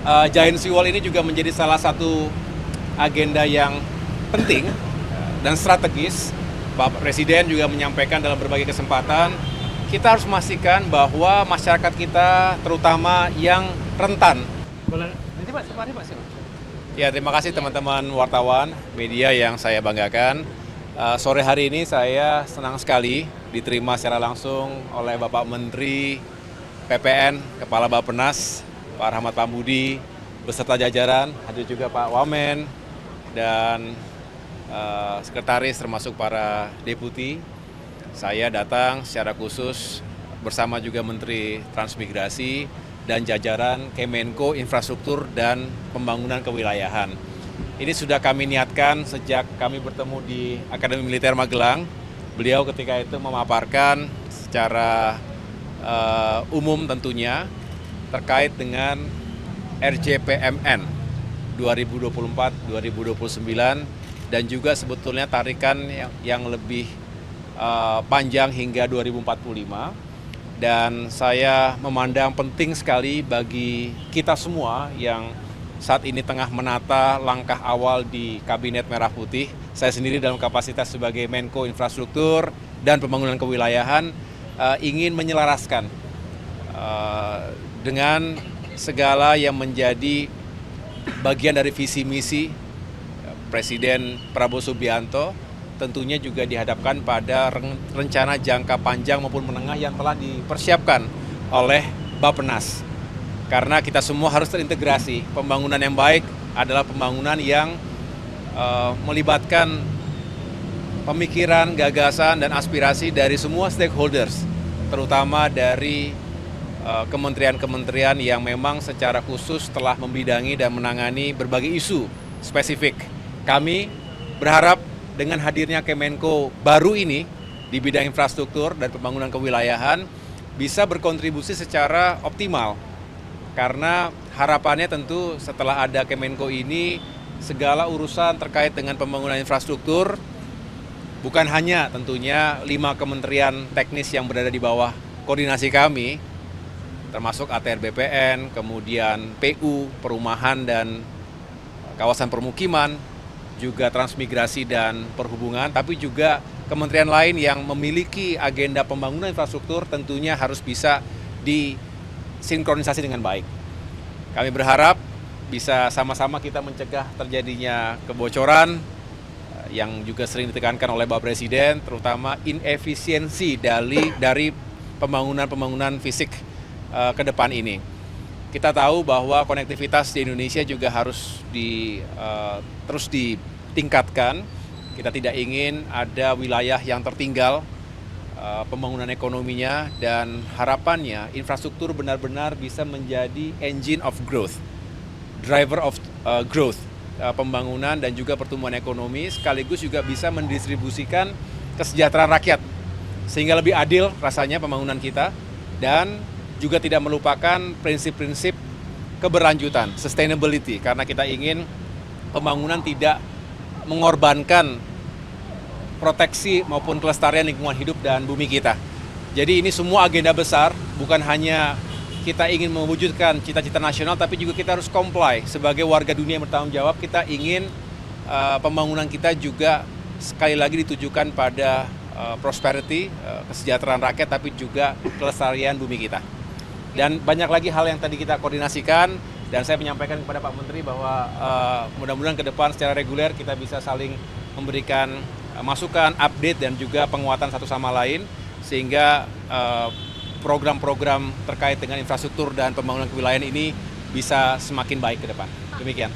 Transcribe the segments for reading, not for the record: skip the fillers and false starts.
Giant Seawall ini juga menjadi salah satu agenda yang penting dan strategis. Bapak Presiden juga menyampaikan dalam berbagai kesempatan, kita harus memastikan bahwa masyarakat kita, terutama yang rentan. Nanti Pak, mari Pak. Ya, terima kasih teman-teman wartawan, media yang saya banggakan. Sore hari ini saya senang sekali diterima secara langsung oleh Bapak Menteri PPN, Kepala Bappenas, Pak Rahmat Pambudi, beserta jajaran, hadir juga Pak Wamen, dan sekretaris termasuk para deputi. Saya datang secara khusus bersama juga Menteri Transmigrasi dan jajaran Kemenko Infrastruktur dan Pembangunan Kewilayahan. Ini sudah kami niatkan sejak kami bertemu di Akademi Militer Magelang. Beliau ketika itu memaparkan secara umum tentunya terkait dengan RJPMN 2024-2029 dan juga sebetulnya tarikan yang lebih panjang hingga 2045, dan saya memandang penting sekali bagi kita semua yang saat ini tengah menata langkah awal di Kabinet Merah Putih. Saya sendiri dalam kapasitas sebagai Menko Infrastruktur dan Pembangunan Kewilayahan ingin menyelaraskan dengan segala yang menjadi bagian dari visi misi Presiden Prabowo Subianto, tentunya juga dihadapkan pada rencana jangka panjang maupun menengah yang telah dipersiapkan oleh Bappenas. Karena kita semua harus terintegrasi. Pembangunan yang baik adalah pembangunan yang melibatkan pemikiran, gagasan, dan aspirasi dari semua stakeholders, terutama dari kementerian-kementerian yang memang secara khusus telah membidangi dan menangani berbagai isu spesifik. Kami berharap dengan hadirnya Kemenko baru ini di bidang infrastruktur dan pembangunan kewilayahan bisa berkontribusi secara optimal. Karena harapannya tentu setelah ada Kemenko ini, segala urusan terkait dengan pembangunan infrastruktur, bukan hanya tentunya 5 kementerian teknis yang berada di bawah koordinasi kami, termasuk ATR BPN, kemudian PU, Perumahan dan Kawasan Permukiman, juga Transmigrasi dan Perhubungan, tapi juga kementerian lain yang memiliki agenda pembangunan infrastruktur tentunya harus bisa disinkronisasi dengan baik. Kami berharap bisa sama-sama kita mencegah terjadinya kebocoran yang juga sering ditekankan oleh Bapak Presiden, terutama inefisiensi dari pembangunan fisik ke depan ini. Kita tahu bahwa konektivitas di Indonesia juga harus terus ditingkatkan. Kita tidak ingin ada wilayah yang tertinggal pembangunan ekonominya, dan harapannya infrastruktur benar-benar bisa menjadi engine of growth, driver of growth, pembangunan dan juga pertumbuhan ekonomi, sekaligus juga bisa mendistribusikan kesejahteraan rakyat sehingga lebih adil rasanya pembangunan kita, dan juga tidak melupakan prinsip-prinsip keberlanjutan, sustainability, karena kita ingin pembangunan tidak mengorbankan proteksi maupun kelestarian lingkungan hidup dan bumi kita. Jadi ini semua agenda besar, bukan hanya kita ingin mewujudkan cita-cita nasional, tapi juga kita harus comply sebagai warga dunia yang bertanggung jawab. Kita ingin pembangunan kita juga sekali lagi ditujukan pada prosperity, kesejahteraan rakyat, tapi juga kelestarian bumi kita. Dan banyak lagi hal yang tadi kita koordinasikan, dan saya menyampaikan kepada Pak Menteri bahwa mudah-mudahan ke depan secara reguler kita bisa saling memberikan masukan, update, dan juga penguatan satu sama lain, sehingga program-program terkait dengan infrastruktur dan pembangunan kewilayahan ini bisa semakin baik ke depan. Demikian.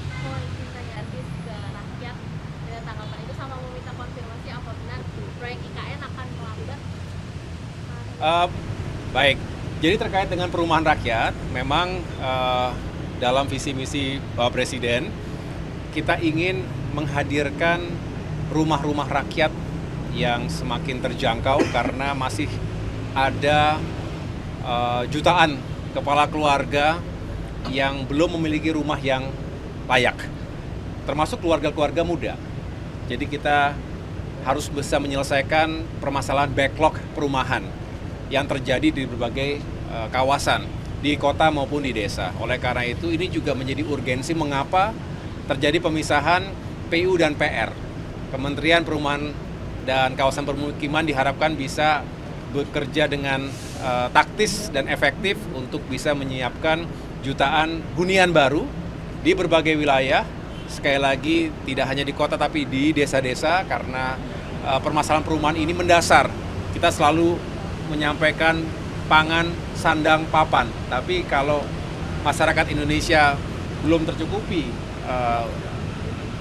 Baik, jadi terkait dengan perumahan rakyat, memang dalam visi misi Bapak Presiden, kita ingin menghadirkan rumah-rumah rakyat yang semakin terjangkau, karena masih ada jutaan kepala keluarga yang belum memiliki rumah yang layak, termasuk keluarga-keluarga muda. Jadi kita harus bisa menyelesaikan permasalahan backlog perumahan yang terjadi di berbagai kawasan. di kota maupun di desa. Oleh karena itu ini juga menjadi urgensi mengapa terjadi pemisahan PU dan PR. Kementerian Perumahan dan Kawasan Permukiman diharapkan bisa bekerja dengan taktis dan efektif untuk bisa menyiapkan jutaan hunian baru di berbagai wilayah. Sekali lagi tidak hanya di kota tapi di desa-desa, karena permasalahan perumahan ini mendasar. Kita selalu menyampaikan pangan, sandang, papan. Tapi kalau masyarakat Indonesia belum tercukupi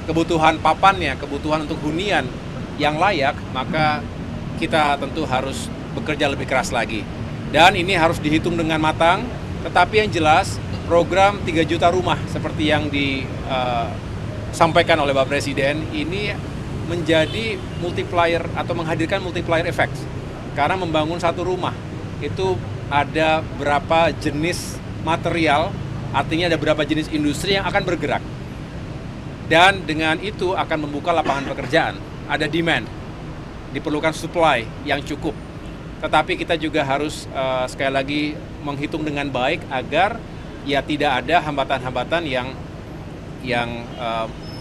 kebutuhan papannya, kebutuhan untuk hunian yang layak, maka kita tentu harus bekerja lebih keras lagi. Dan ini harus dihitung dengan matang, tetapi yang jelas program 3 juta rumah seperti yang disampaikan oleh Bapak Presiden ini menjadi multiplier atau menghadirkan multiplier effect. Karena membangun satu rumah itu ada berapa jenis material, artinya ada berapa jenis industri yang akan bergerak. Dan dengan itu akan membuka lapangan pekerjaan. Ada demand, diperlukan supply yang cukup. Tetapi kita juga harus sekali lagi menghitung dengan baik agar ya tidak ada hambatan-hambatan yang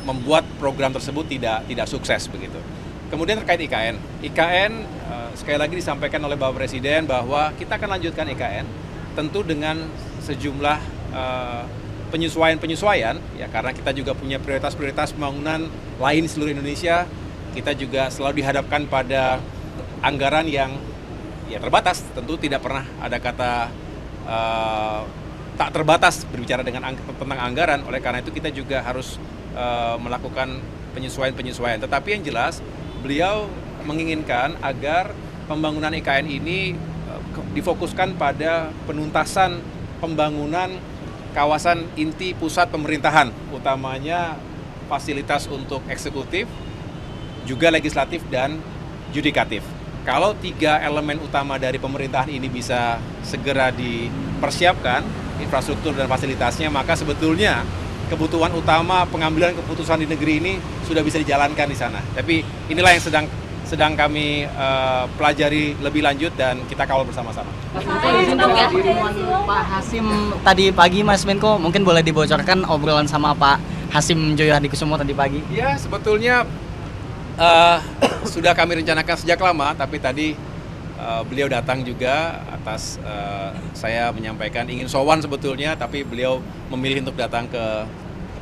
membuat program tersebut tidak sukses begitu. Kemudian terkait IKN. IKN sekali lagi disampaikan oleh Bapak Presiden bahwa kita akan lanjutkan IKN tentu dengan sejumlah penyesuaian ya, karena kita juga punya prioritas-prioritas pembangunan lain di seluruh Indonesia. Kita juga selalu dihadapkan pada anggaran yang ya terbatas. Tentu tidak pernah ada kata tak terbatas berbicara tentang anggaran. Oleh karena itu kita juga harus melakukan penyesuaian-penyesuaian. Tetapi yang jelas beliau menginginkan agar pembangunan IKN ini difokuskan pada penuntasan pembangunan kawasan inti pusat pemerintahan, utamanya fasilitas untuk eksekutif, juga legislatif dan yudikatif. Kalau 3 elemen utama dari pemerintahan ini bisa segera dipersiapkan, infrastruktur dan fasilitasnya, maka sebetulnya kebutuhan utama pengambilan keputusan di negeri ini sudah bisa dijalankan di sana. Tapi inilah yang sedang kami pelajari lebih lanjut dan kita kawal bersama-sama. Pak Hasim tadi pagi, Mas Menko, mungkin boleh dibocorkan obrolan sama Pak Hasim Joyo Hadikusumo tadi pagi? Ya, sebetulnya sudah kami rencanakan sejak lama, tapi tadi beliau datang juga atas saya menyampaikan ingin sowan sebetulnya, tapi beliau memilih untuk datang ke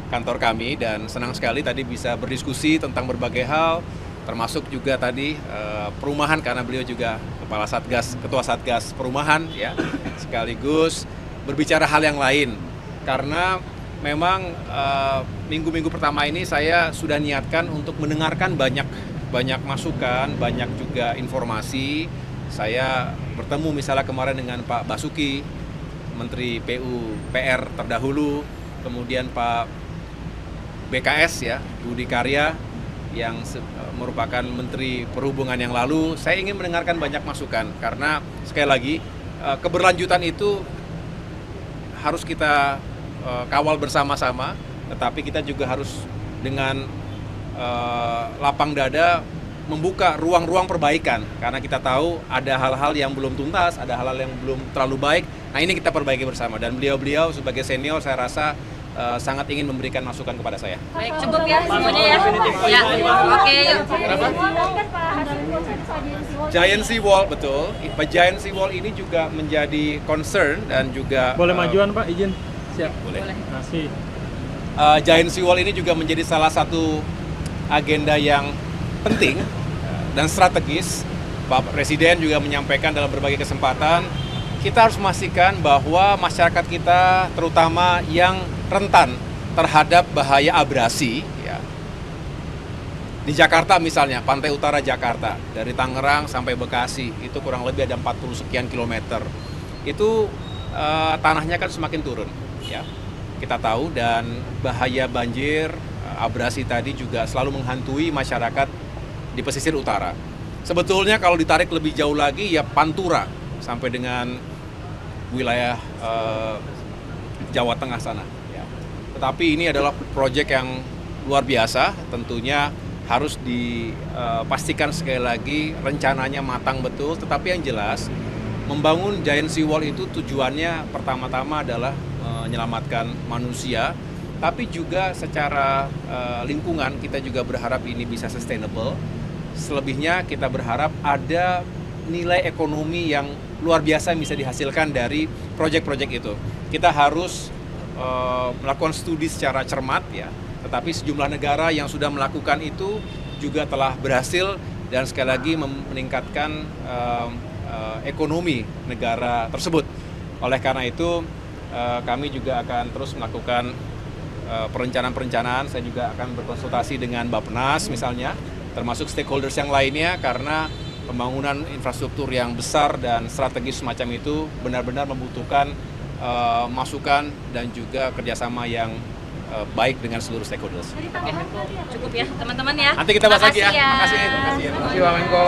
kantor kami dan senang sekali tadi bisa berdiskusi tentang berbagai hal, termasuk juga tadi perumahan, karena beliau juga ketua Satgas Perumahan ya, sekaligus berbicara hal yang lain. Karena memang minggu-minggu pertama ini saya sudah niatkan untuk mendengarkan banyak masukan, banyak juga informasi. Saya bertemu misalnya kemarin dengan Pak Basuki, Menteri PU PR terdahulu, kemudian Pak BKS ya, Budi Karya, yang merupakan Menteri Perhubungan yang lalu. Saya ingin mendengarkan banyak masukan, karena sekali lagi keberlanjutan itu harus kita kawal bersama-sama, tetapi kita juga harus dengan lapang dada membuka ruang-ruang perbaikan, karena kita tahu ada hal-hal yang belum tuntas, ada hal-hal yang belum terlalu baik. Nah, ini kita perbaiki bersama, dan beliau sebagai senior saya rasa sangat ingin memberikan masukan kepada saya. Baik, cukup ya semuanya ya. Ya, oke, yuk. Kenapa? Giant Sea Wall, betul. Giant Sea Wall ini juga menjadi concern dan juga boleh majuan Pak, izin. Siap. Boleh. Kasih. Giant Sea Wall ini juga menjadi salah satu agenda yang penting dan strategis. Bapak Presiden juga menyampaikan dalam berbagai kesempatan, kita harus memastikan bahwa masyarakat kita terutama yang rentan terhadap bahaya abrasi ya. Di Jakarta misalnya, pantai utara Jakarta, dari Tangerang sampai Bekasi, itu kurang lebih ada 40 sekian kilometer. Itu tanahnya kan semakin turun ya. Kita tahu, dan bahaya banjir, abrasi tadi juga selalu menghantui masyarakat di pesisir utara. Sebetulnya kalau ditarik lebih jauh lagi ya Pantura sampai dengan wilayah Jawa Tengah sana. Ya. Tetapi ini adalah proyek yang luar biasa, tentunya harus dipastikan sekali lagi rencananya matang betul. Tetapi yang jelas membangun Giant Sea Wall itu tujuannya pertama-tama adalah menyelamatkan manusia, tapi juga secara lingkungan kita juga berharap ini bisa sustainable. Selebihnya kita berharap ada nilai ekonomi yang luar biasa yang bisa dihasilkan dari proyek-proyek itu. Kita harus melakukan studi secara cermat ya, tetapi sejumlah negara yang sudah melakukan itu juga telah berhasil dan sekali lagi meningkatkan ekonomi negara tersebut. Oleh karena itu kami juga akan terus melakukan perencanaan-perencanaan. Saya juga akan berkonsultasi dengan Bappenas misalnya, termasuk stakeholders yang lainnya, karena pembangunan infrastruktur yang besar dan strategis semacam itu benar-benar membutuhkan masukan dan juga kerjasama yang baik dengan seluruh stakeholders. Oke, cukup ya teman-teman ya. Nanti kita bahas lagi ya. Makasih ya. Makasih. Terima kasih Pak Menko.